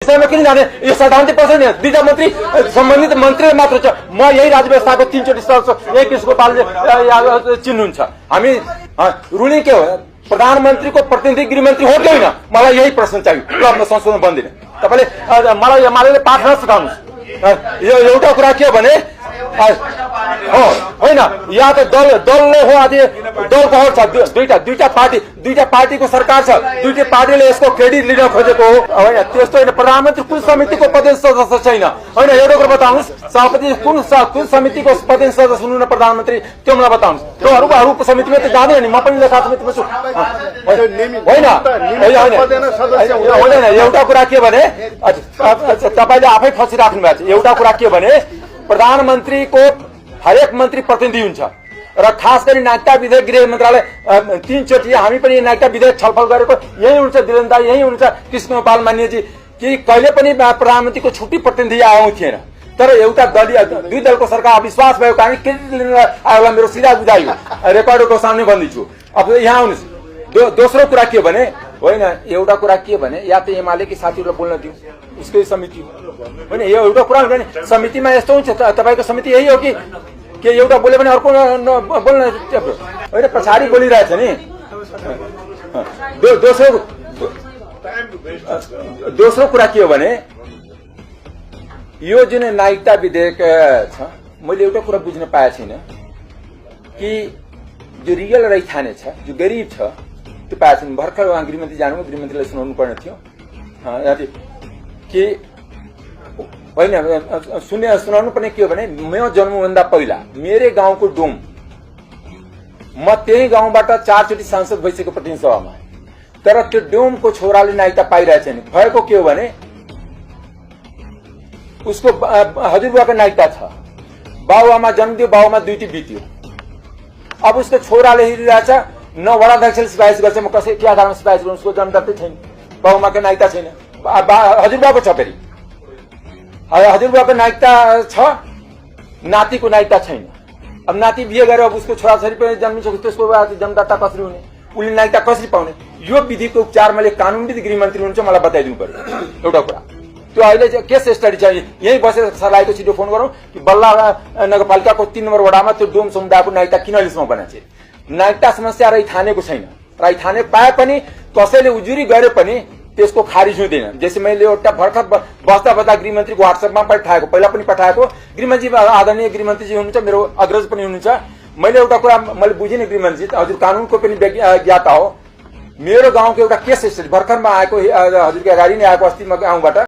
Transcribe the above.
विषयमा किन जाने? यो सैद्धान्तिक प्रश्न नि। दुईटा मन्त्री सम्बन्धित मन्त्री मात्र छ। म यही राज व्यवस्थाको 3 चोटि सदस्य यही कृष्ण गोपालले चिन्नुहुन्छ। हामी रुलिङ के हो? प्रधानमन्त्रीको प्रतिनिधि गृहमन्त्री हो कि होइन? मलाई यही प्रश्न चाहियो। ल म संशोधन बन्दिन। तपाईँले मलाई एमाले पाठ नसिकाउनुहोस्। यो एउटा कुरा के हो भने होइन, या त दलले हो आदि दलको हो छ। दुईटा पार्टीको सरकार छ। दुईटै पार्टीले यसको क्रेडिट लिन खोजेको हो होइन। त्यस्तो होइन। प्रधानमन्त्री कुन समितिको प्रदेश सदस्य छैन होइन? एउटा कुरा बताउनुहोस्। सभापति कुन समितिको प्रदेश सदस्य हुनु न प्रधानमन्त्री? त्यो मलाई बताउनुहोस्। त्यो अरू समितिमा त जाँदैन नि। म पनि लेखा समितिमा छु होइन। एउटा कुरा के भने तपाईँले आफै फसिराख्नु भएको छ। एउटा कुरा के भने प्रधानमन्त्रीको हरेक मन्त्री प्रतिनिधि हुन्छ र खास गरी नागरिकता विधेयक गृह मन्त्रालय 3 चोटि हामी पनि नागरिकता विधेयक छलफल गरेको यही हुन्छ। वीरेन्द्र दाइ यही हुन्छ। कृष्ण गोपाल मान्यजी कि कहिले पनि प्रधानमन्त्रीको छुट्टी प्रतिनिधि आएको थिएन। तर एउटा दलीय दुई दलको सरकार अविश्वास भएको कारण क्रेडिट लिन आयोगलाई मेरो सिधा बुझाइयो। रेकर्डको सामने भन्दैछु। अब यहाँ आउनुहोस्। दोस्रो कुरा के भने होइन, एउटा कुरा के भने या त एमाले कि साथीहरूलाई बोल्न दिउँ, उसकै समिति हो होइन। यो एउटा कुरा भने समितिमा यस्तो हुन्छ। तपाईँको समिति यही हो कि एउटा बोल्यो भने अर्को बोल्न होइन, पछाडि बोलिरहेछ नि। दोस्रो कुरा के हो भने यो जुन नागरिकता विधेयक छ, मैले एउटा कुरा बुझ्न पाएको छैन कि जो रियल रैथाने छ, जो गरिब छ, त्यो पाएको छैन। भर्खर उहाँ गृहमन्त्री जानुभयो। गृहमन्त्रीलाई सुनाउनु पर्ने थियो कि होइन। सुनाउनु पर्ने के हो भने म जन्मभन्दा पहिला मेरै गाउँको डोम, म त्यही गाउँबाट 4 चोटि सांसद भइसकेको प्रतिनिधि सभामा, तर त्यो डोमको छोराले नागरिकता पाइरहेको छैन। भएको के हो भने उसको हजुरबुवाको नागरिकता छ। बाबुआमा जन्मिदियो, बाबुआमा 2टी बित्यो। अब उसको छोराले हेरिरहेछ, न वडाध्यक्षले सिफारिस गर्छ म कसै के आधारमा सिफारिस गर्नु? उसको जन्मदातै छैन, बाबुआमाको नागरिकता छैन। हजुरबुवाको छ, फेरि हजुरबुवाको नागरिकता छ, नातिको नागरिकता छैन। अब नाति बिहे गरेर अब उसको छोराछोरी पनि जन्मिसक्यो, त्यसको बाद जन्मदाता कसरी हुने? उसले नागरिकता कसरी पाउने? यो विधिको उपचार मैले कानुनविद गृहमन्त्री हुनुहुन्छ, मलाई बताइदिनु पर्यो। एउटा कुरा त्यो अहिले केस स्टडी छ। यही बसेर सरकारको छिटो फोन गरौँ कि बल्ला नगरपालिकाको 3 नम्बर वडामा त्यो डोम समुदायको नागरिकता किन अहिलेसम्म बनाएको छ? नागरिकता समस्या रैथानेको छैन। रैथाने पाए पनि कसैले उजुरी गरे पनि त्यसको खारिज हुँदैन। जैसे मैले एउटा भर्खर बस्दा गृहमन्त्रीको व्हाट्सएपमा पठाएको, पहिला पनि पठाएको। गृहमन्त्री आदरणीय गृहमन्त्रीजी हुनुहुन्छ, मेरो अग्रज पनि हुनुहुन्छ। मैले एउटा कुरा मैले बुझिनँ गृहमन्त्री, हजुर कानुनको पनि ज्ञाता हो। मेरो गाउँको एउटा केस स्टडी भर्खरमा आएको, हजुरको अगाडि नै आएको, अस्ति म गाउँबाट